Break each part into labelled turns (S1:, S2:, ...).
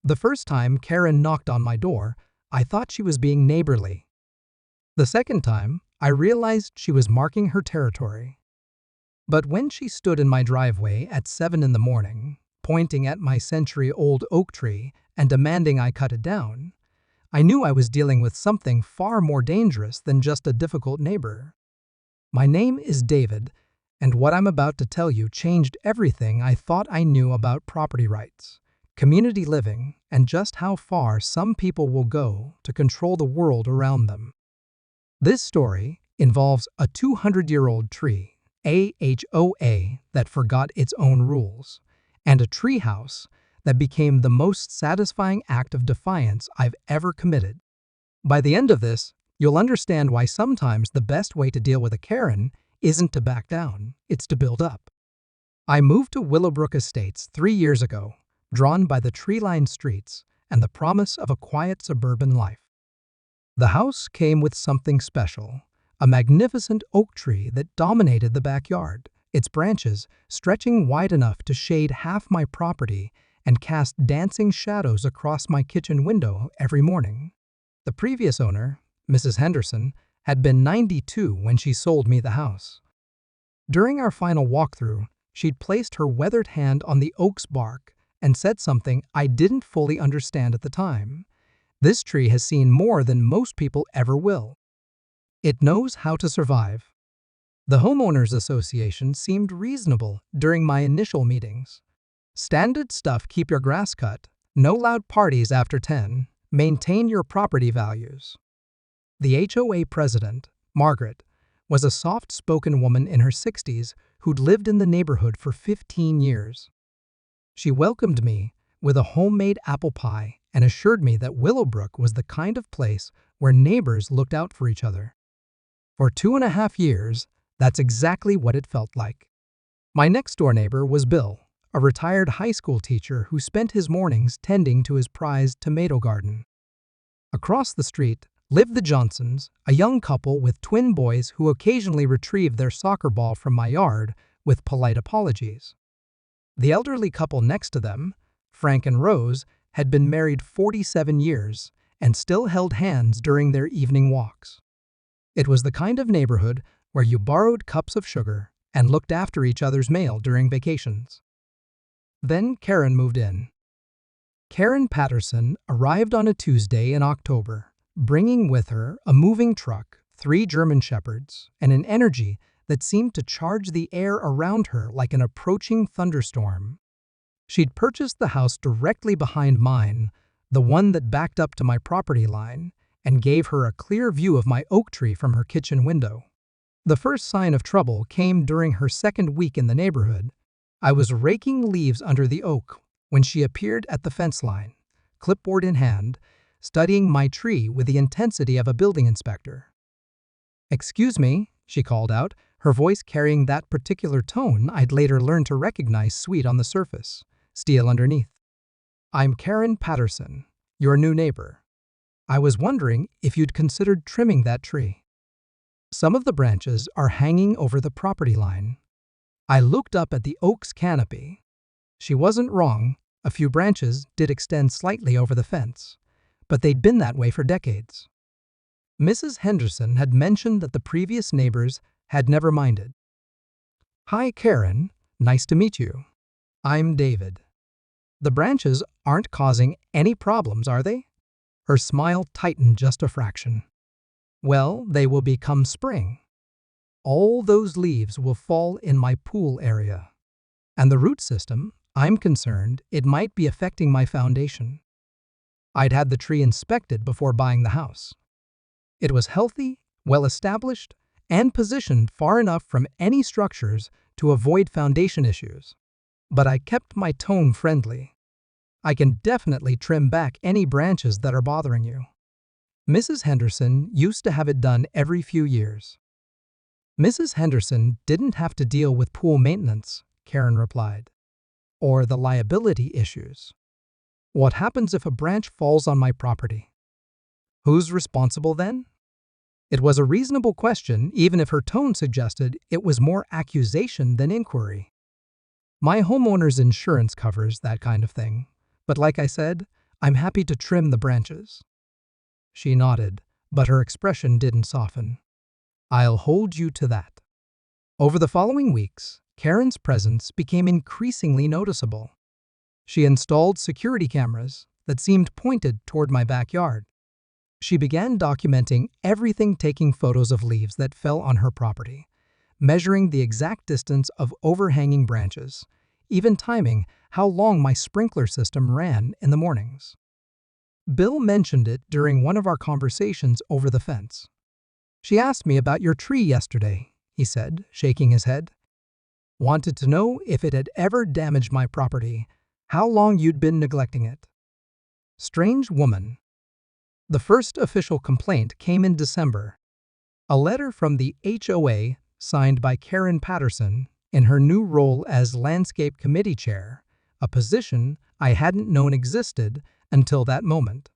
S1: The first time Karen knocked on my door, I thought she was being neighborly. The second time, I realized she was marking her territory. But when she stood in my driveway at 7 in the morning, pointing at my century-old oak tree and demanding I cut it down, I knew I was dealing with something far more dangerous than just a difficult neighbor. My name is David, and what I'm about to tell you changed everything I thought I knew about property rights, community living, and just how far some people will go to control the world around them. This story involves a 200-year-old tree, a HOA that forgot its own rules, and a treehouse that became the most satisfying act of defiance I've ever committed. By the end of this, you'll understand why sometimes the best way to deal with a Karen isn't to back down, it's to build up. I moved to Willowbrook Estates 3 years ago, drawn by the tree-lined streets and the promise of a quiet suburban life. The house came with something special, a magnificent oak tree that dominated the backyard, its branches stretching wide enough to shade half my property and cast dancing shadows across my kitchen window every morning. The previous owner, Mrs. Henderson, had been 92 when she sold me the house. During our final walkthrough, she'd placed her weathered hand on the oak's bark and said something I didn't fully understand at the time. This tree has seen more than most people ever will. It knows how to survive. The Homeowners Association seemed reasonable during my initial meetings. Standard stuff: keep your grass cut, no loud parties after 10, maintain your property values. The HOA president, Margaret, was a soft-spoken woman in her 60s who'd lived in the neighborhood for 15 years. She welcomed me with a homemade apple pie and assured me that Willowbrook was the kind of place where neighbors looked out for each other. For 2.5 years, that's exactly what it felt like. My next-door neighbor was Bill, a retired high school teacher who spent his mornings tending to his prized tomato garden. Across the street lived the Johnsons, a young couple with twin boys who occasionally retrieved their soccer ball from my yard with polite apologies. The elderly couple next to them, Frank and Rose, had been married 47 years and still held hands during their evening walks. It was the kind of neighborhood where you borrowed cups of sugar and looked after each other's mail during vacations. Then Karen moved in. Karen Patterson arrived on a Tuesday in October, bringing with her a moving truck, 3 German Shepherds, and an energy that seemed to charge the air around her like an approaching thunderstorm. She'd purchased the house directly behind mine, the one that backed up to my property line, and gave her a clear view of my oak tree from her kitchen window. The first sign of trouble came during her second week in the neighborhood. I was raking leaves under the oak when she appeared at the fence line, clipboard in hand, studying my tree with the intensity of a building inspector. "Excuse me," she called out, her voice carrying that particular tone I'd later learned to recognize, sweet on the surface, steel underneath. "I'm Karen Patterson, your new neighbor. I was wondering if you'd considered trimming that tree. Some of the branches are hanging over the property line." I looked up at the oak's canopy. She wasn't wrong. A few branches did extend slightly over the fence, but they'd been that way for decades. Mrs. Henderson had mentioned that the previous neighbors had never minded. "Hi, Karen. Nice to meet you. I'm David. The branches aren't causing any problems, are they?" Her smile tightened just a fraction. "Well, they will be come spring. All those leaves will fall in my pool area. And the root system, I'm concerned it might be affecting my foundation." I'd had the tree inspected before buying the house. It was healthy, well-established, and positioned far enough from any structures to avoid foundation issues. But I kept my tone friendly. "I can definitely trim back any branches that are bothering you." Mrs. Henderson used to have it done every few years. "Mrs. Henderson didn't have to deal with pool maintenance," Karen replied, "or the liability issues. What happens if a branch falls on my property? Who's responsible then?" It was a reasonable question, even if her tone suggested it was more accusation than inquiry. "My homeowner's insurance covers that kind of thing. But like I said, I'm happy to trim the branches." She nodded, but her expression didn't soften. "I'll hold you to that." Over the following weeks, Karen's presence became increasingly noticeable. She installed security cameras that seemed pointed toward my backyard. She began documenting everything, taking photos of leaves that fell on her property, measuring the exact distance of overhanging branches, even timing how long my sprinkler system ran in the mornings. Bill mentioned it during one of our conversations over the fence. "She asked me about your tree yesterday," he said, shaking his head. "Wanted to know if it had ever damaged my property, how long you'd been neglecting it." Strange woman. The first official complaint came in December. A letter from the HOA signed by Karen Patterson in her new role as Landscape Committee Chair, a position I hadn't known existed until that moment.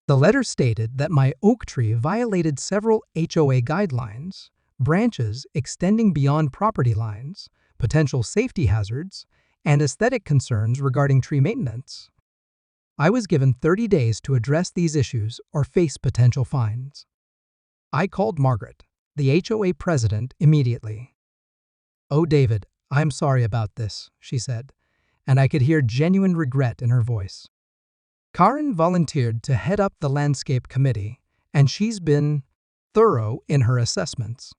S1: The letter stated that my oak tree violated several HOA guidelines, branches extending beyond property lines, potential safety hazards, and aesthetic concerns regarding tree maintenance. I was given 30 days to address these issues or face potential fines. I called Margaret, the HOA president, immediately. "Oh, David, I'm sorry about this," she said, and I could hear genuine regret in her voice. "Karen volunteered to head up the landscape committee, and she's been thorough in her assessments.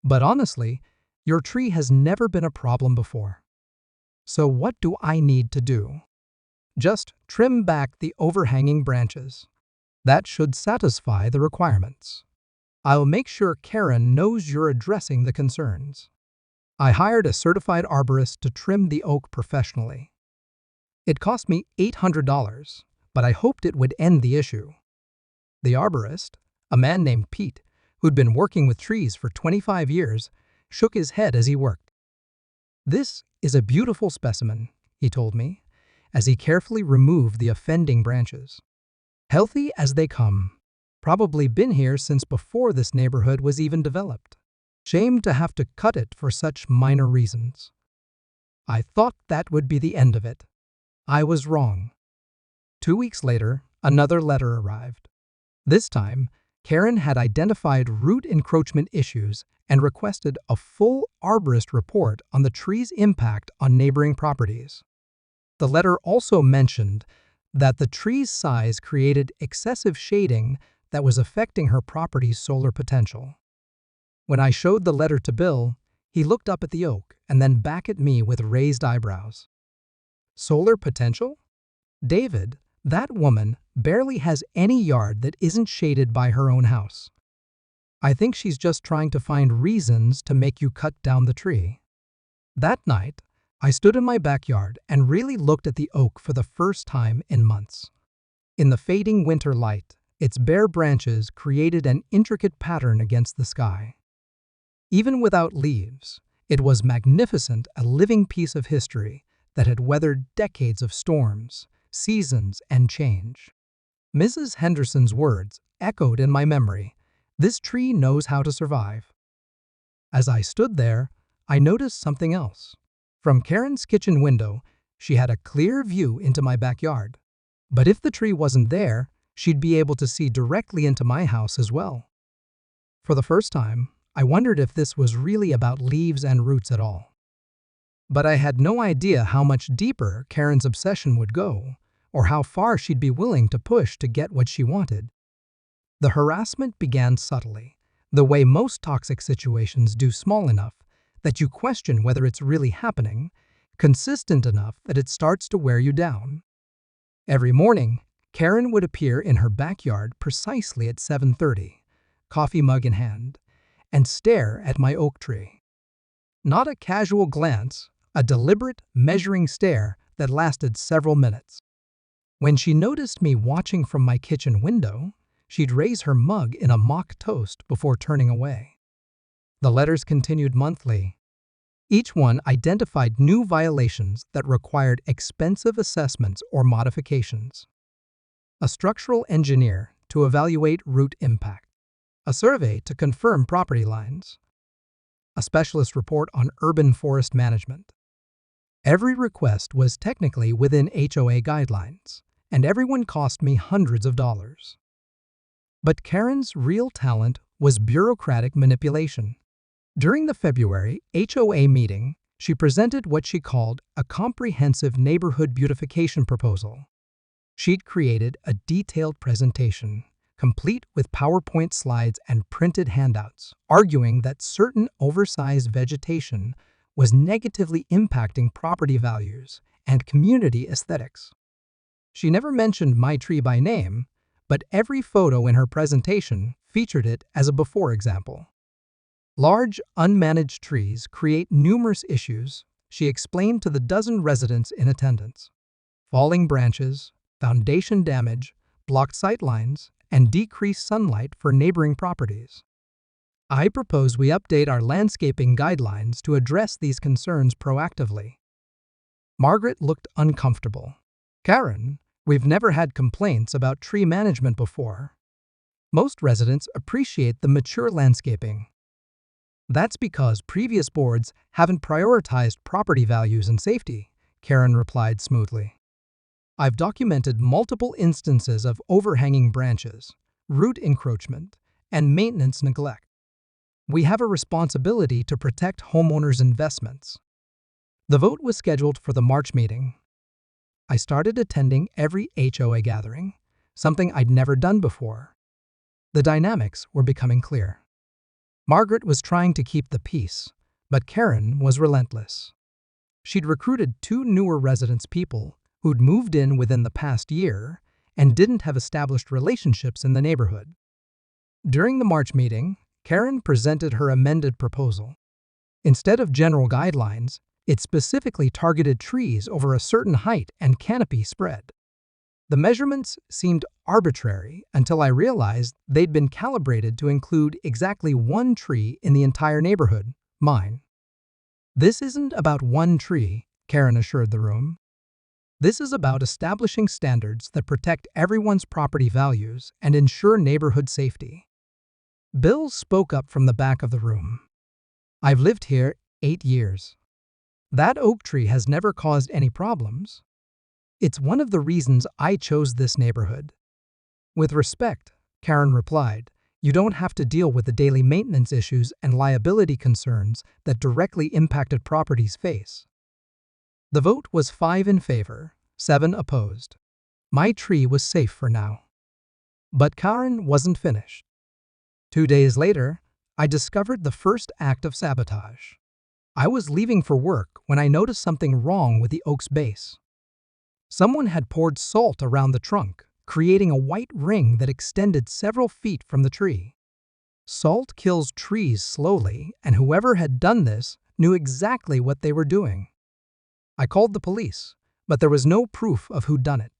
S1: But honestly, your tree has never been a problem before. So what do I need to do? Just trim back the overhanging branches. That should satisfy the requirements. I'll make sure Karen knows you're addressing the concerns." I hired a certified arborist to trim the oak professionally. It cost me $800, but I hoped it would end the issue. The arborist, a man named Pete, who'd been working with trees for 25 years, shook his head as he worked. "This is a beautiful specimen," he told me, as he carefully removed the offending branches. "Healthy as they come. Probably been here since before this neighborhood was even developed. Shame to have to cut it for such minor reasons." I thought that would be the end of it. I was wrong. 2 weeks later, another letter arrived. This time, Karen had identified root encroachment issues and requested a full arborist report on the tree's impact on neighboring properties. The letter also mentioned that the tree's size created excessive shading that was affecting her property's solar potential. When I showed the letter to Bill, he looked up at the oak and then back at me with raised eyebrows. "Solar potential? David, that woman barely has any yard that isn't shaded by her own house. I think she's just trying to find reasons to make you cut down the tree." That night, I stood in my backyard and really looked at the oak for the first time in months. In the fading winter light, its bare branches created an intricate pattern against the sky. Even without leaves, it was magnificent, a living piece of history that had weathered decades of storms, seasons, and change. Mrs. Henderson's words echoed in my memory, "This tree knows how to survive." As I stood there, I noticed something else. From Karen's kitchen window, she had a clear view into my backyard. But if the tree wasn't there, she'd be able to see directly into my house as well. For the first time, I wondered if this was really about leaves and roots at all. But I had no idea how much deeper Karen's obsession would go, or how far she'd be willing to push to get what she wanted. The harassment began subtly, the way most toxic situations do, small enough that you question whether it's really happening, consistent enough that it starts to wear you down. Every morning, Karen would appear in her backyard precisely at 7:30, coffee mug in hand, and stare at my oak tree. Not a casual glance, a deliberate, measuring stare that lasted several minutes. When she noticed me watching from my kitchen window, she'd raise her mug in a mock toast before turning away. The letters continued monthly. Each one identified new violations that required expensive assessments or modifications. A structural engineer to evaluate root impact. A survey to confirm property lines. A specialist report on urban forest management. Every request was technically within HOA guidelines, and everyone cost me hundreds of dollars. But Karen's real talent was bureaucratic manipulation. During the February HOA meeting, she presented what she called a comprehensive neighborhood beautification proposal. She'd created a detailed presentation, complete with PowerPoint slides and printed handouts, arguing that certain oversized vegetation was negatively impacting property values and community aesthetics. She never mentioned my tree by name, but every photo in her presentation featured it as a before example. Large, unmanaged trees create numerous issues, she explained to the dozen residents in attendance. Falling branches, foundation damage, blocked sightlines, and decreased sunlight for neighboring properties. I propose we update our landscaping guidelines to address these concerns proactively. Margaret looked uncomfortable. Karen, we've never had complaints about tree management before. Most residents appreciate the mature landscaping. That's because previous boards haven't prioritized property values and safety, Karen replied smoothly. I've documented multiple instances of overhanging branches, root encroachment, and maintenance neglect. We have a responsibility to protect homeowners' investments. The vote was scheduled for the March meeting. I started attending every HOA gathering, something I'd never done before. The dynamics were becoming clear. Margaret was trying to keep the peace, but Karen was relentless. She'd recruited 2 newer residence people who'd moved in within the past year and didn't have established relationships in the neighborhood. During the March meeting, Karen presented her amended proposal. Instead of general guidelines, it specifically targeted trees over a certain height and canopy spread. The measurements seemed arbitrary until I realized they'd been calibrated to include exactly 1 tree in the entire neighborhood, mine. This isn't about 1 tree, Karen assured the room. This is about establishing standards that protect everyone's property values and ensure neighborhood safety. Bill spoke up from the back of the room. I've lived here 8 years. That oak tree has never caused any problems. It's one of the reasons I chose this neighborhood. With respect, Karen replied, you don't have to deal with the daily maintenance issues and liability concerns that directly impacted property's face. The vote was 5 in favor, 7 opposed. My tree was safe for now. But Karen wasn't finished. 2 days later, I discovered the first act of sabotage. I was leaving for work when I noticed something wrong with the oak's base. Someone had poured salt around the trunk, creating a white ring that extended several feet from the tree. Salt kills trees slowly, and whoever had done this knew exactly what they were doing. I called the police, but there was no proof of who'd done it.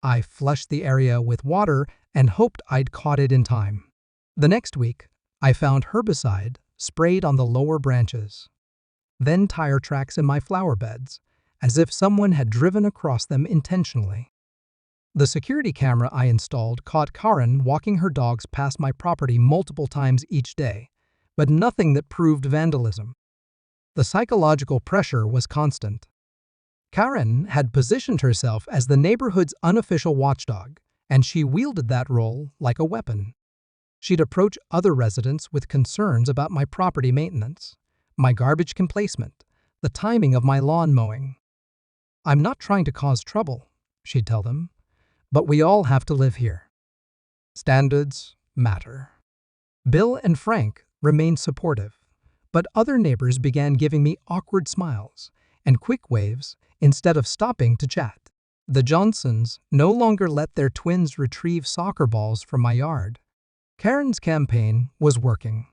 S1: I flushed the area with water and hoped I'd caught it in time. The next week, I found herbicide sprayed on the lower branches, then tire tracks in my flower beds, as if someone had driven across them intentionally. The security camera I installed caught Karen walking her dogs past my property multiple times each day, but nothing that proved vandalism. The psychological pressure was constant. Karen had positioned herself as the neighborhood's unofficial watchdog, and she wielded that role like a weapon. She'd approach other residents with concerns about my property maintenance, my garbage placement, the timing of my lawn mowing. I'm not trying to cause trouble, she'd tell them, but we all have to live here. Standards matter. Bill and Frank remained supportive, but other neighbors began giving me awkward smiles and quick waves instead of stopping to chat. The Johnsons no longer let their twins retrieve soccer balls from my yard. Karen's campaign was working.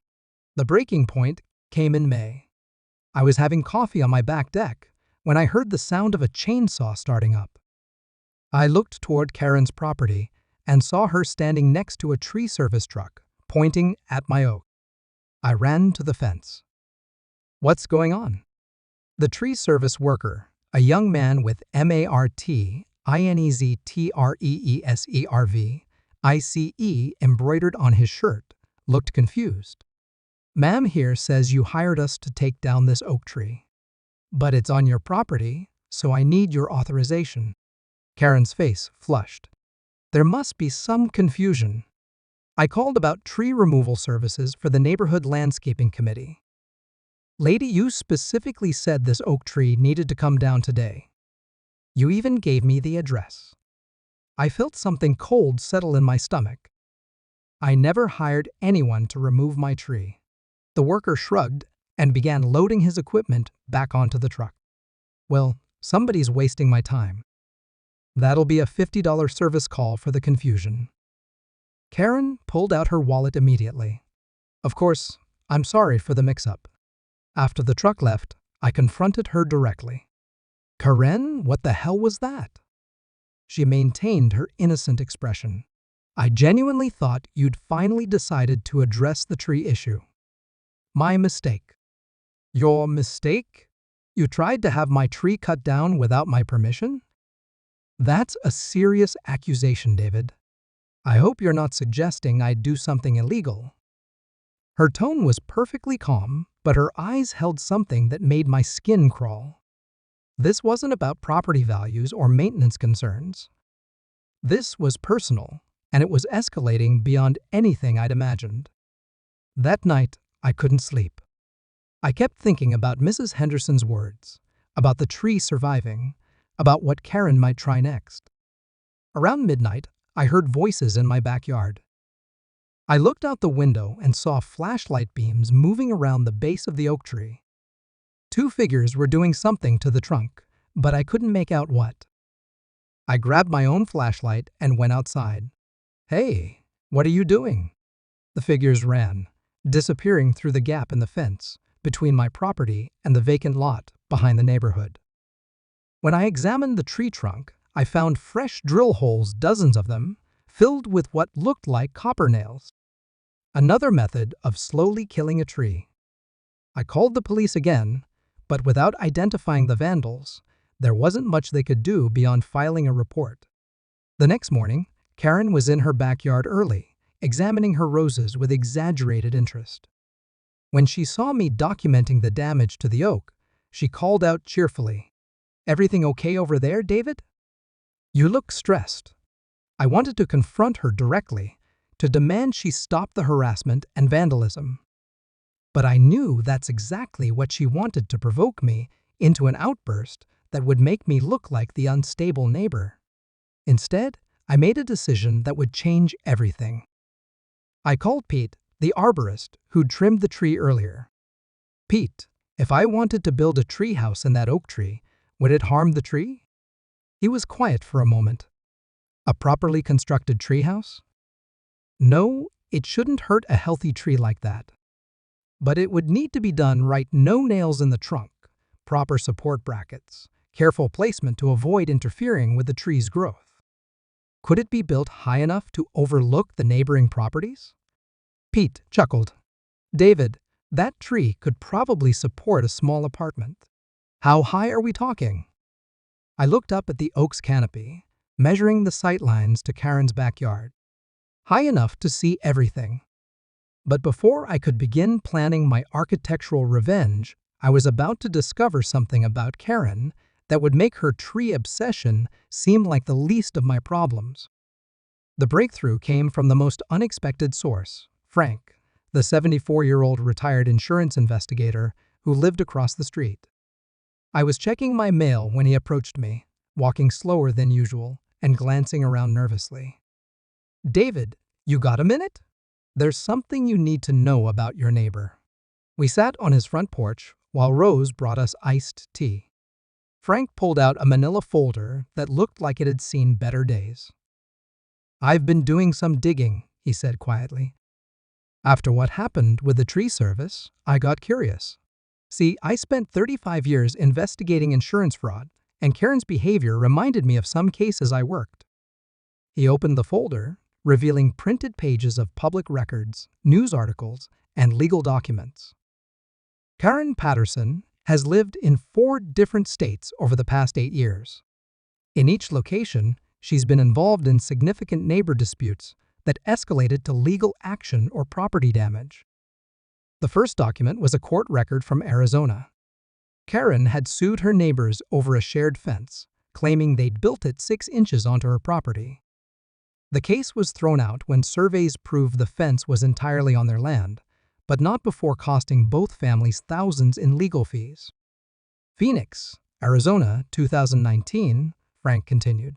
S1: The breaking point came in May. I was having coffee on my back deck when I heard the sound of a chainsaw starting up. I looked toward Karen's property and saw her standing next to a tree service truck, pointing at my oak. I ran to the fence. What's going on? The tree service worker, a young man with MARTINEZTREESERV, ICE embroidered on his shirt, looked confused. Ma'am here says you hired us to take down this oak tree. But it's on your property, so I need your authorization. Karen's face flushed. There must be some confusion. I called about tree removal services for the neighborhood landscaping committee. Lady, you specifically said this oak tree needed to come down today. You even gave me the address. I felt something cold settle in my stomach. I never hired anyone to remove my tree. The worker shrugged and began loading his equipment back onto the truck. Well, somebody's wasting my time. That'll be a $50 service call for the confusion. Karen pulled out her wallet immediately. Of course, I'm sorry for the mix-up. After the truck left, I confronted her directly. Karen, what the hell was that? She maintained her innocent expression. I genuinely thought you'd finally decided to address the tree issue. My mistake. Your mistake? You tried to have my tree cut down without my permission? That's a serious accusation, David. I hope you're not suggesting I do something illegal. Her tone was perfectly calm, but her eyes held something that made my skin crawl. This wasn't about property values or maintenance concerns. This was personal, and it was escalating beyond anything I'd imagined. That night, I couldn't sleep. I kept thinking about Mrs. Henderson's words, about the tree surviving, about what Karen might try next. Around midnight, I heard voices in my backyard. I looked out the window and saw flashlight beams moving around the base of the oak tree. Two figures were doing something to the trunk, but I couldn't make out what. I grabbed my own flashlight and went outside. Hey, what are you doing? The figures ran, disappearing through the gap in the fence between my property and the vacant lot behind the neighborhood. When I examined the tree trunk, I found fresh drill holes, dozens of them, filled with what looked like copper nails. Another method of slowly killing a tree. I called the police again, but without identifying the vandals, there wasn't much they could do beyond filing a report. The next morning, Karen was in her backyard early, examining her roses with exaggerated interest. When she saw me documenting the damage to the oak, she called out cheerfully, "Everything okay over there, David? You look stressed." I wanted to confront her directly, to demand she stop the harassment and vandalism. But I knew that's exactly what she wanted to provoke me into an outburst that would make me look like the unstable neighbor. Instead, I made a decision that would change everything. I called Pete, the arborist who'd trimmed the tree earlier. Pete, if I wanted to build a treehouse in that oak tree, would it harm the tree? He was quiet for a moment. A properly constructed treehouse? No, it shouldn't hurt a healthy tree like that. But it would need to be done right, no nails in the trunk, proper support brackets, careful placement to avoid interfering with the tree's growth. Could it be built high enough to overlook the neighboring properties? Pete chuckled. David, that tree could probably support a small apartment. How high are we talking? I looked up at the oak's canopy, measuring the sightlines to Karen's backyard. High enough to see everything. But before I could begin planning my architectural revenge, I was about to discover something about Karen that would make her tree obsession seem like the least of my problems. The breakthrough came from the most unexpected source, Frank, the 74-year-old retired insurance investigator who lived across the street. I was checking my mail when he approached me, walking slower than usual and glancing around nervously. David, you got a minute? There's something you need to know about your neighbor. We sat on his front porch while Rose brought us iced tea. Frank pulled out a manila folder that looked like it had seen better days. I've been doing some digging, he said quietly. After what happened with the tree service, I got curious. See, I spent 35 years investigating insurance fraud, and Karen's behavior reminded me of some cases I worked. He opened the folder, revealing printed pages of public records, news articles, and legal documents. Karen Patterson has lived in 4 different states over the past 8 years. In each location, she's been involved in significant neighbor disputes that escalated to legal action or property damage. The first document was a court record from Arizona. Karen had sued her neighbors over a shared fence, claiming they'd built it 6 inches onto her property. The case was thrown out when surveys proved the fence was entirely on their land, but not before costing both families thousands in legal fees. Phoenix, Arizona, 2019, Frank continued.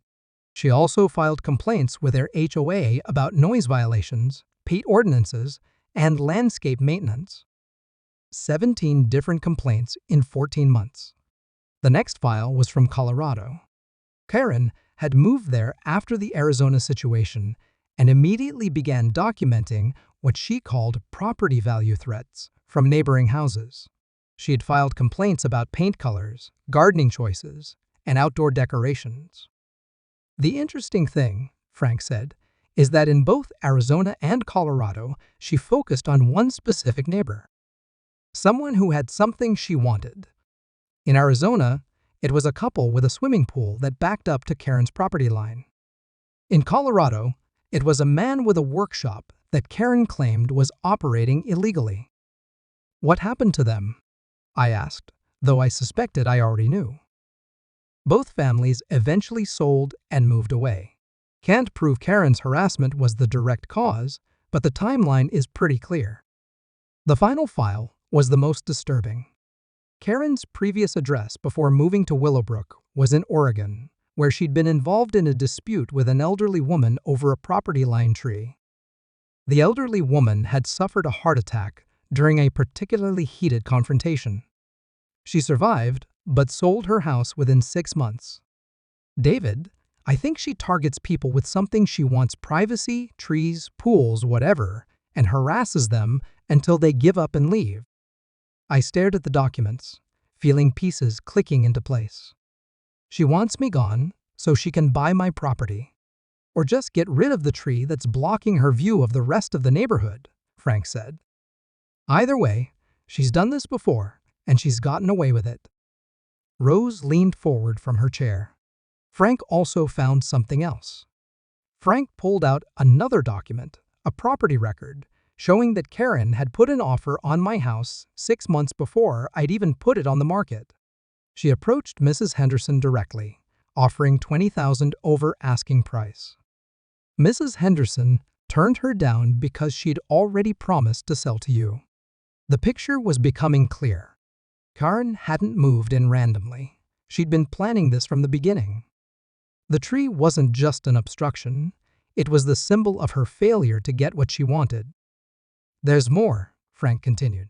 S1: She also filed complaints with their HOA about noise violations, pet ordinances, and landscape maintenance. 17 different complaints in 14 months. The next file was from Colorado. Karen had moved there after the Arizona situation and immediately began documenting what she called property value threats from neighboring houses. She had filed complaints about paint colors, gardening choices, and outdoor decorations. The interesting thing, Frank said, is that in both Arizona and Colorado, she focused on one specific neighbor. Someone who had something she wanted. In Arizona, it was a couple with a swimming pool that backed up to Karen's property line. In Colorado, it was a man with a workshop that Karen claimed was operating illegally. What happened to them? I asked, though I suspected I already knew. Both families eventually sold and moved away. Can't prove Karen's harassment was the direct cause, but the timeline is pretty clear. The final file was the most disturbing. Karen's previous address before moving to Willowbrook was in Oregon, where she'd been involved in a dispute with an elderly woman over a property line tree. The elderly woman had suffered a heart attack during a particularly heated confrontation. She survived, but sold her house within 6 months. David, I think she targets people with something she wants: privacy, trees, pools, whatever, and harasses them until they give up and leave. I stared at the documents, feeling pieces clicking into place. She wants me gone so she can buy my property. Or just get rid of the tree that's blocking her view of the rest of the neighborhood, Frank said. Either way, she's done this before, and she's gotten away with it. Rose leaned forward from her chair. Frank also found something else. Frank pulled out another document, a property record, showing that Karen had put an offer on my house 6 months before I'd even put it on the market. She approached Mrs. Henderson directly, offering $20,000 over asking price. Mrs. Henderson turned her down because she'd already promised to sell to you. The picture was becoming clear. Karen hadn't moved in randomly. She'd been planning this from the beginning. The tree wasn't just an obstruction. It was the symbol of her failure to get what she wanted. There's more, Frank continued.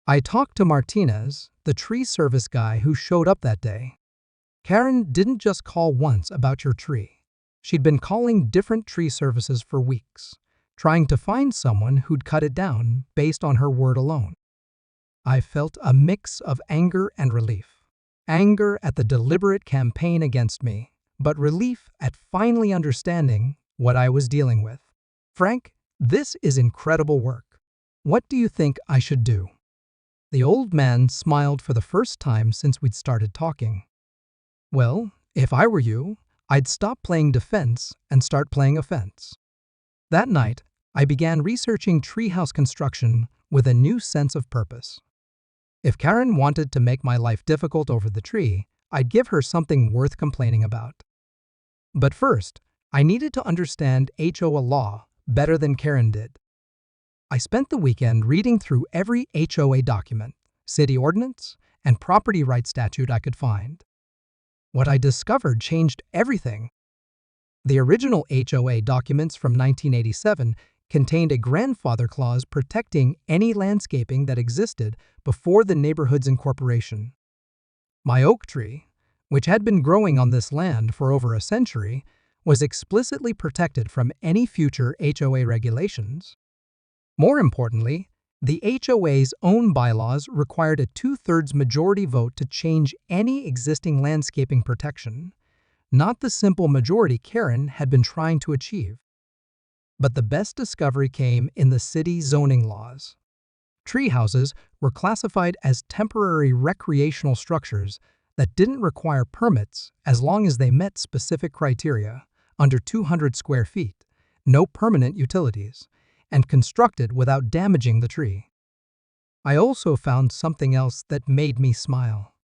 S1: I talked to Martinez, the tree service guy who showed up that day. Karen didn't just call once about your tree. She'd been calling different tree services for weeks, trying to find someone who'd cut it down based on her word alone. I felt a mix of anger and relief. Anger at the deliberate campaign against me, but relief at finally understanding what I was dealing with. Frank, this is incredible work. What do you think I should do? The old man smiled for the first time since we'd started talking. Well, if I were you, I'd stop playing defense and start playing offense. That night, I began researching treehouse construction with a new sense of purpose. If Karen wanted to make my life difficult over the tree, I'd give her something worth complaining about. But first, I needed to understand HOA law better than Karen did. I spent the weekend reading through every HOA document, city ordinance, and property rights statute I could find. What I discovered changed everything. The original HOA documents from 1987 contained a grandfather clause protecting any landscaping that existed before the neighborhood's incorporation. My oak tree, which had been growing on this land for over a century, was explicitly protected from any future HOA regulations. More importantly, the HOA's own bylaws required a 2/3 majority vote to change any existing landscaping protection, not the simple majority Karen had been trying to achieve. But the best discovery came in the city zoning laws. Tree houses were classified as temporary recreational structures that didn't require permits as long as they met specific criteria, under 200 square feet, no permanent utilities, and constructed without damaging the tree. I also found something else that made me smile.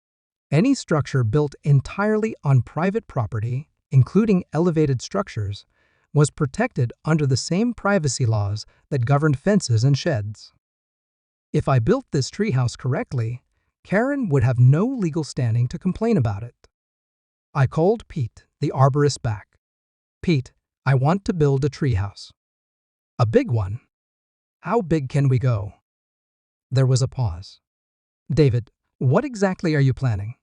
S1: Any structure built entirely on private property, including elevated structures, was protected under the same privacy laws that governed fences and sheds. If I built this treehouse correctly, Karen would have no legal standing to complain about it. I called Pete, the arborist, back. Pete, I want to build a treehouse. A big one. How big can we go? There was a pause. David, what exactly are you planning?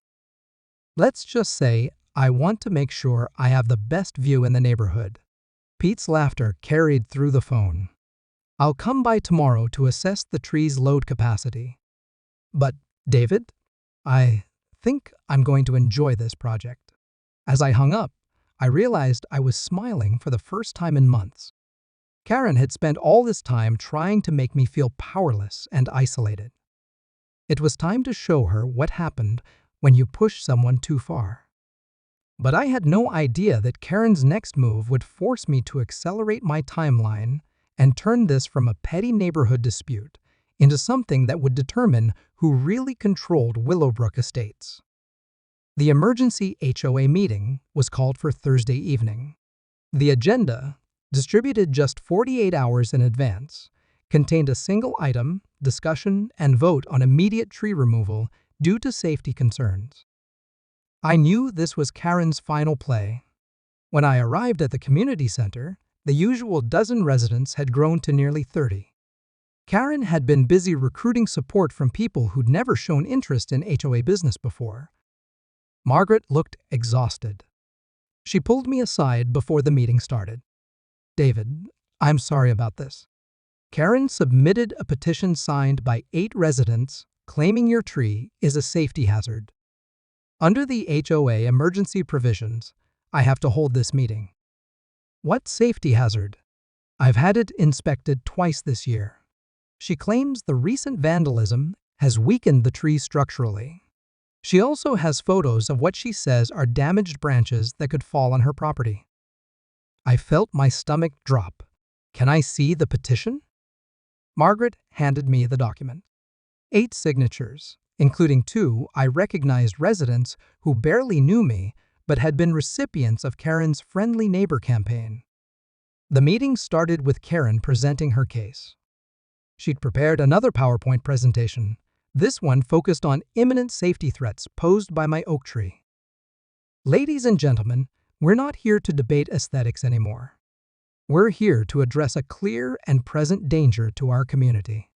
S1: Let's just say I want to make sure I have the best view in the neighborhood. Pete's laughter carried through the phone. I'll come by tomorrow to assess the tree's load capacity. But, David, I think I'm going to enjoy this project. As I hung up, I realized I was smiling for the first time in months. Karen had spent all this time trying to make me feel powerless and isolated. It was time to show her what happened when you push someone too far. But I had no idea that Karen's next move would force me to accelerate my timeline and turn this from a petty neighborhood dispute into something that would determine who really controlled Willowbrook Estates. The emergency HOA meeting was called for Thursday evening. The agenda, distributed just 48 hours in advance, contained a single item, discussion, and vote on immediate tree removal due to safety concerns. I knew this was Karen's final play. When I arrived at the community center, the usual dozen residents had grown to nearly 30. Karen had been busy recruiting support from people who'd never shown interest in HOA business before. Margaret looked exhausted. She pulled me aside before the meeting started. David, I'm sorry about this. Karen submitted a petition signed by 8 residents claiming your tree is a safety hazard. Under the HOA emergency provisions, I have to hold this meeting. What safety hazard? I've had it inspected twice this year. She claims the recent vandalism has weakened the tree structurally. She also has photos of what she says are damaged branches that could fall on her property. I felt my stomach drop. Can I see the petition? Margaret handed me the document. 8 signatures, including 2 I recognized residents who barely knew me but had been recipients of Karen's Friendly Neighbor campaign. The meeting started with Karen presenting her case. She'd prepared another PowerPoint presentation. This one focused on imminent safety threats posed by my oak tree. Ladies and gentlemen, we're not here to debate aesthetics anymore. We're here to address a clear and present danger to our community.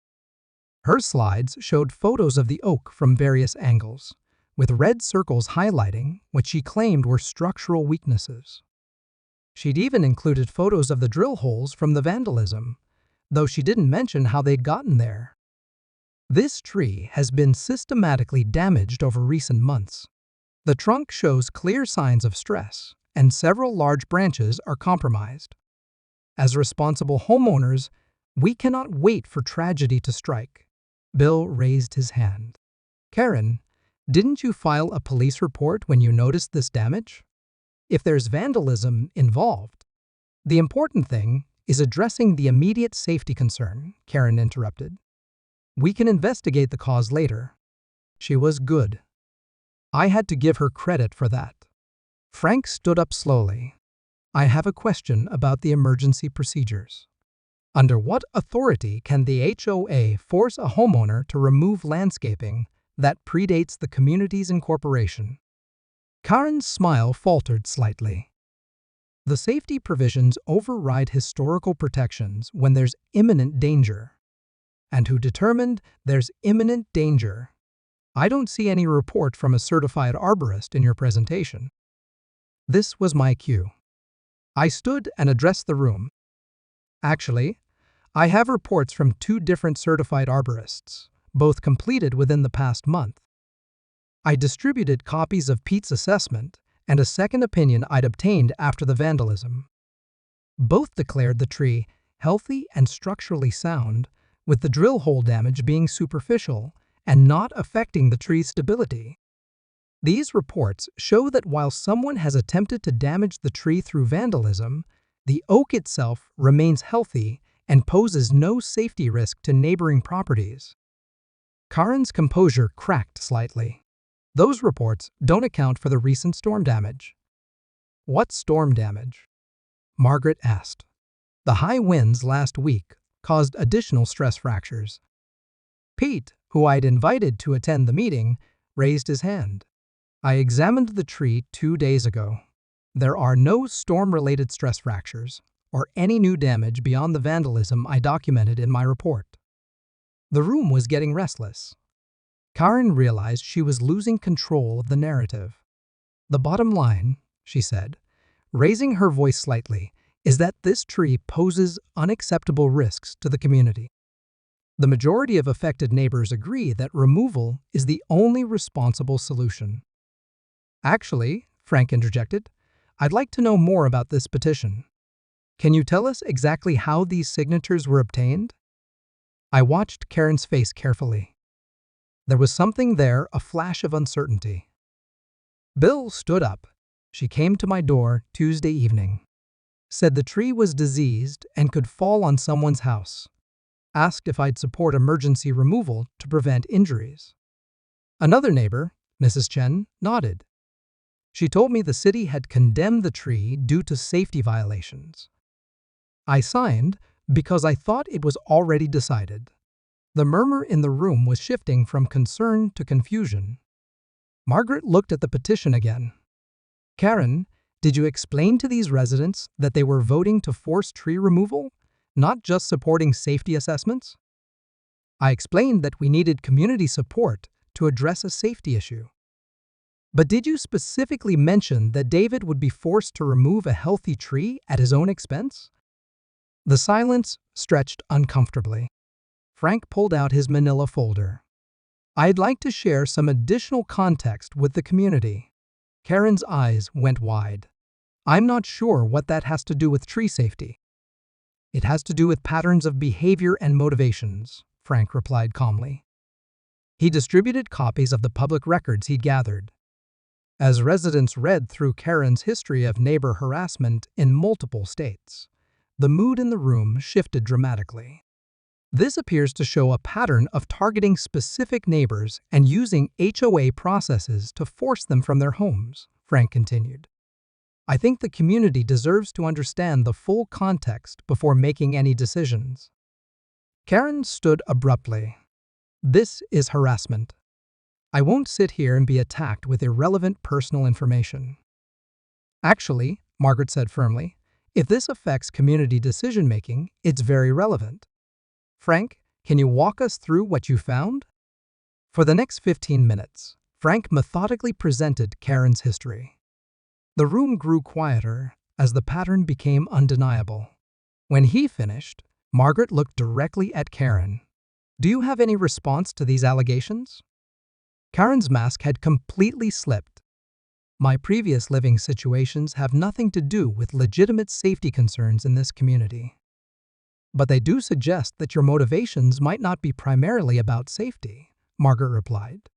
S1: Her slides showed photos of the oak from various angles, with red circles highlighting what she claimed were structural weaknesses. She'd even included photos of the drill holes from the vandalism, though she didn't mention how they'd gotten there. This tree has been systematically damaged over recent months. The trunk shows clear signs of stress, and several large branches are compromised. As responsible homeowners, we cannot wait for tragedy to strike. Bill raised his hand. Karen, didn't you file a police report when you noticed this damage? If there's vandalism involved. The important thing is addressing the immediate safety concern, Karen interrupted. We can investigate the cause later. She was good. I had to give her credit for that. Frank stood up slowly. I have a question about the emergency procedures. Under what authority can the HOA force a homeowner to remove landscaping that predates the community's incorporation? Karen's smile faltered slightly. The safety provisions override historical protections when there's imminent danger. And who determined there's imminent danger? I don't see any report from a certified arborist in your presentation. This was my cue. I stood and addressed the room. Actually, I have reports from 2 different certified arborists, both completed within the past month. I distributed copies of Pete's assessment and a second opinion I'd obtained after the vandalism. Both declared the tree healthy and structurally sound, with the drill hole damage being superficial and not affecting the tree's stability. These reports show that while someone has attempted to damage the tree through vandalism, the oak itself remains healthy and poses no safety risk to neighboring properties. Karen's composure cracked slightly. Those reports don't account for the recent storm damage. What storm damage? Margaret asked. The high winds last week caused additional stress fractures. Pete, who I'd invited to attend the meeting, raised his hand. I examined the tree 2 days ago. There are no storm-related stress fractures or any new damage beyond the vandalism I documented in my report. The room was getting restless. Karen realized she was losing control of the narrative. The bottom line, she said, raising her voice slightly, is that this tree poses unacceptable risks to the community. The majority of affected neighbors agree that removal is the only responsible solution. Actually, Frank interjected, I'd like to know more about this petition. Can you tell us exactly how these signatures were obtained? I watched Karen's face carefully. There was something there, a flash of uncertainty. Bill stood up. She came to my door Tuesday evening. Said the tree was diseased and could fall on someone's house. Asked if I'd support emergency removal to prevent injuries. Another neighbor, Mrs. Chen, nodded. She told me the city had condemned the tree due to safety violations. I signed because I thought it was already decided. The murmur in the room was shifting from concern to confusion. Margaret looked at the petition again. Karen, did you explain to these residents that they were voting to force tree removal, not just supporting safety assessments? I explained that we needed community support to address a safety issue. But did you specifically mention that David would be forced to remove a healthy tree at his own expense? The silence stretched uncomfortably. Frank pulled out his manila folder. I'd like to share some additional context with the community. Karen's eyes went wide. I'm not sure what that has to do with tree safety. It has to do with patterns of behavior and motivations, Frank replied calmly. He distributed copies of the public records he'd gathered. As residents read through Karen's history of neighbor harassment in multiple states, the mood in the room shifted dramatically. This appears to show a pattern of targeting specific neighbors and using HOA processes to force them from their homes, Frank continued. I think the community deserves to understand the full context before making any decisions. Karen stood abruptly. This is harassment. I won't sit here and be attacked with irrelevant personal information. Actually, Margaret said firmly, if this affects community decision-making, it's very relevant. Frank, can you walk us through what you found? For the next 15 minutes, Frank methodically presented Karen's history. The room grew quieter as the pattern became undeniable. When he finished, Margaret looked directly at Karen. Do you have any response to these allegations? Karen's mask had completely slipped. My previous living situations have nothing to do with legitimate safety concerns in this community. But they do suggest that your motivations might not be primarily about safety, Margaret replied.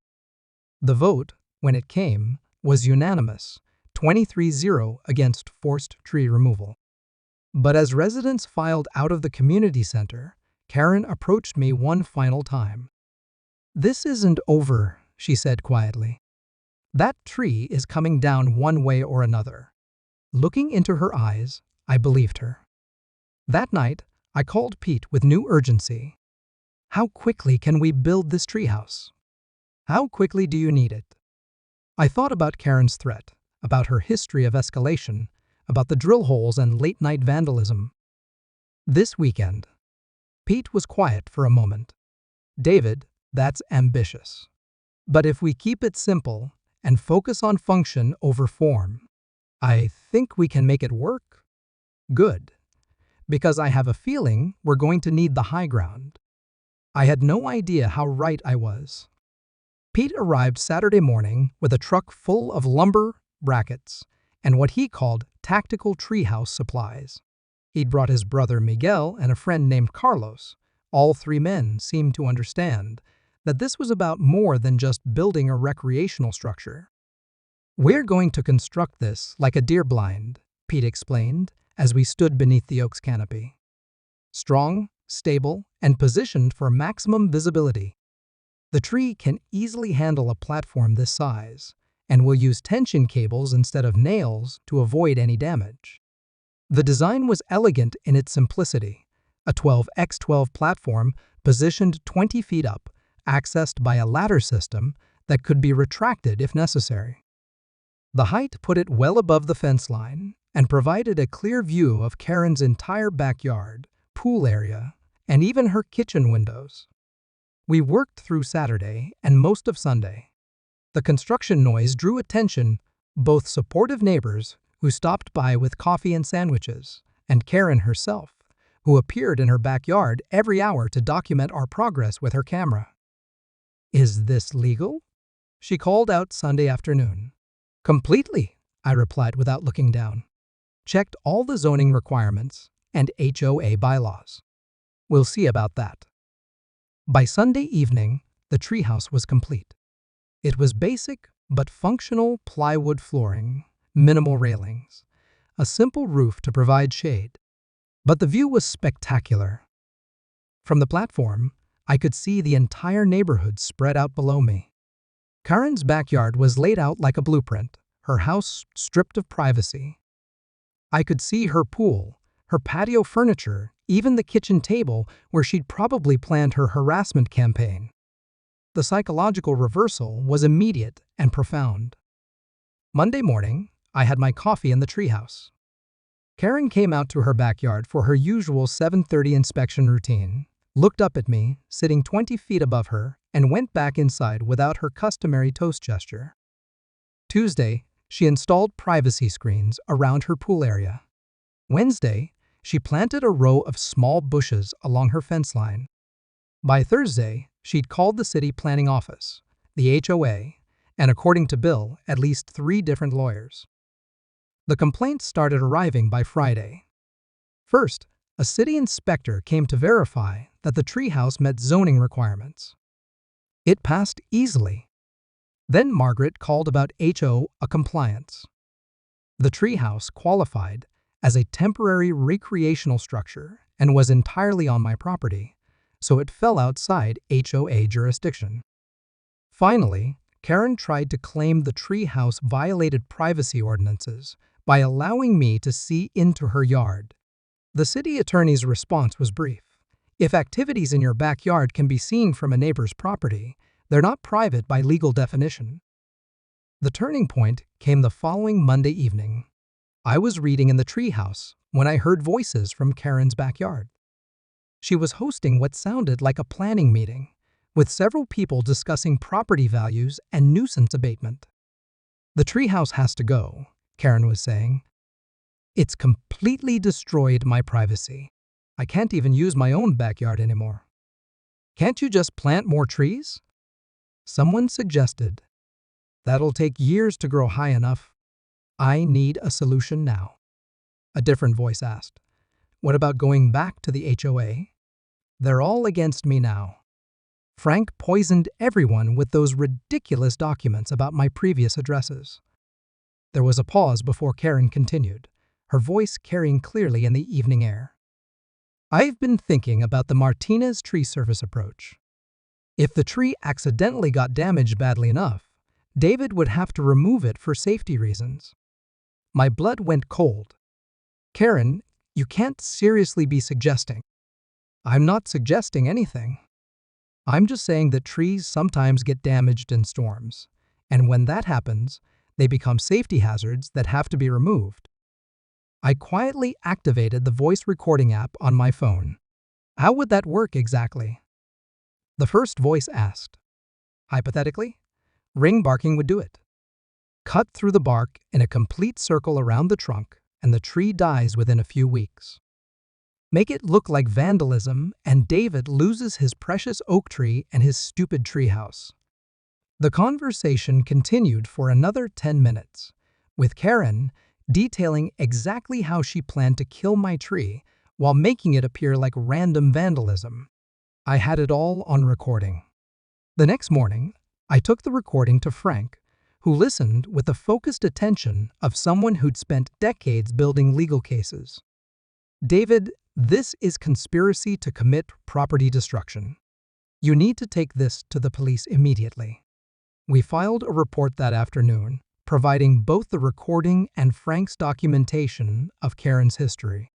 S1: The vote, when it came, was unanimous, 23-0 against forced tree removal. But as residents filed out of the community center, Karen approached me one final time. This isn't over, she said quietly. That tree is coming down one way or another. Looking into her eyes, I believed her. That night, I called Pete with new urgency. How quickly can we build this treehouse? How quickly do you need it? I thought about Karen's threat, about her history of escalation, about the drill holes and late-night vandalism. This weekend. Pete was quiet for a moment. David, that's ambitious. But if we keep it simple and focus on function over form, I think we can make it work. Good. Because I have a feeling we're going to need the high ground. I had no idea how right I was. Pete arrived Saturday morning with a truck full of lumber, brackets, and what he called tactical treehouse supplies. He'd brought his brother Miguel and a friend named Carlos. All three men seemed to understand that this was about more than just building a recreational structure. We're going to construct this like a deer blind, Pete explained as we stood beneath the oak's canopy. Strong, stable, and positioned for maximum visibility. The tree can easily handle a platform this size and will use tension cables instead of nails to avoid any damage. The design was elegant in its simplicity, a 12x12 platform positioned 20 feet up, accessed by a ladder system that could be retracted if necessary. The height put it well above the fence line and provided a clear view of Karen's entire backyard, pool area, and even her kitchen windows. We worked through Saturday and most of Sunday. The construction noise drew attention, both supportive neighbors who stopped by with coffee and sandwiches, and Karen herself, who appeared in her backyard every hour to document our progress with her camera. "Is this legal?" she called out Sunday afternoon. "Completely," I replied without looking down. "Checked all the zoning requirements and HOA bylaws. We'll see about that." By Sunday evening, the treehouse was complete. It was basic but functional plywood flooring, minimal railings, a simple roof to provide shade. But the view was spectacular. From the platform, I could see the entire neighborhood spread out below me. Karen's backyard was laid out like a blueprint, her house stripped of privacy. I could see her pool, her patio furniture, even the kitchen table where she'd probably planned her harassment campaign. The psychological reversal was immediate and profound. Monday morning, I had my coffee in the treehouse. Karen came out to her backyard for her usual 7:30 inspection routine, looked up at me, sitting 20 feet above her, and went back inside without her customary toast gesture. Tuesday, she installed privacy screens around her pool area. Wednesday, she planted a row of small bushes along her fence line. By Thursday, she'd called the city planning office, the HOA, and according to Bill, at least 3 different lawyers. The complaints started arriving by Friday. First, a city inspector came to verify that the treehouse met zoning requirements. It passed easily. Then Margaret called about HOA compliance. The treehouse qualified as a temporary recreational structure and was entirely on my property, so it fell outside HOA jurisdiction. Finally, Karen tried to claim the treehouse violated privacy ordinances by allowing me to see into her yard. The city attorney's response was brief. If activities in your backyard can be seen from a neighbor's property, they're not private by legal definition. The turning point came the following Monday evening. I was reading in the treehouse when I heard voices from Karen's backyard. She was hosting what sounded like a planning meeting, with several people discussing property values and nuisance abatement. "The treehouse has to go," Karen was saying. "It's completely destroyed my privacy. I can't even use my own backyard anymore." "Can't you just plant more trees?" someone suggested. "That'll take years to grow high enough. I need a solution now." A different voice asked, "What about going back to the HOA? They're all against me now. Frank poisoned everyone with those ridiculous documents about my previous addresses." There was a pause before Karen continued, her voice carrying clearly in the evening air. "I've been thinking about the Martinez tree service approach. If the tree accidentally got damaged badly enough, David would have to remove it for safety reasons." My blood went cold. "Karen, you can't seriously be suggesting." "I'm not suggesting anything. I'm just saying that trees sometimes get damaged in storms, and when that happens, they become safety hazards that have to be removed." I quietly activated the voice recording app on my phone. "How would that work exactly?" The first voice asked. "Hypothetically, ring barking would do it. Cut through the bark in a complete circle around the trunk, and the tree dies within a few weeks. Make it look like vandalism, and David loses his precious oak tree and his stupid treehouse." The conversation continued for another 10 minutes, with Karen detailing exactly how she planned to kill my tree while making it appear like random vandalism. I had it all on recording. The next morning, I took the recording to Frank, who listened with the focused attention of someone who'd spent decades building legal cases. "David, this is conspiracy to commit property destruction. You need to take this to the police immediately." We filed a report that afternoon, providing both the recording and Frank's documentation of Karen's history.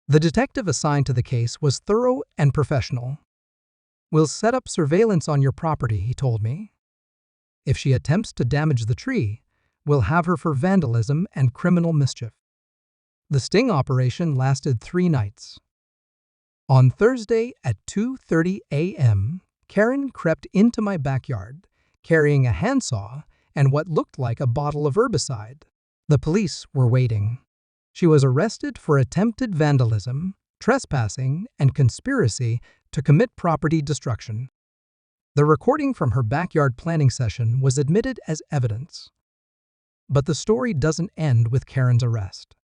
S1: The detective assigned to the case was thorough and professional. "We'll set up surveillance on your property," he told me. "If she attempts to damage the tree, we'll have her for vandalism and criminal mischief." The sting operation lasted 3 nights. On Thursday at 2:30 a.m., Karen crept into my backyard, carrying a handsaw and what looked like a bottle of herbicide. The police were waiting. She was arrested for attempted vandalism, trespassing, and conspiracy to commit property destruction. The recording from her backyard planning session was admitted as evidence. But the story doesn't end with Karen's arrest.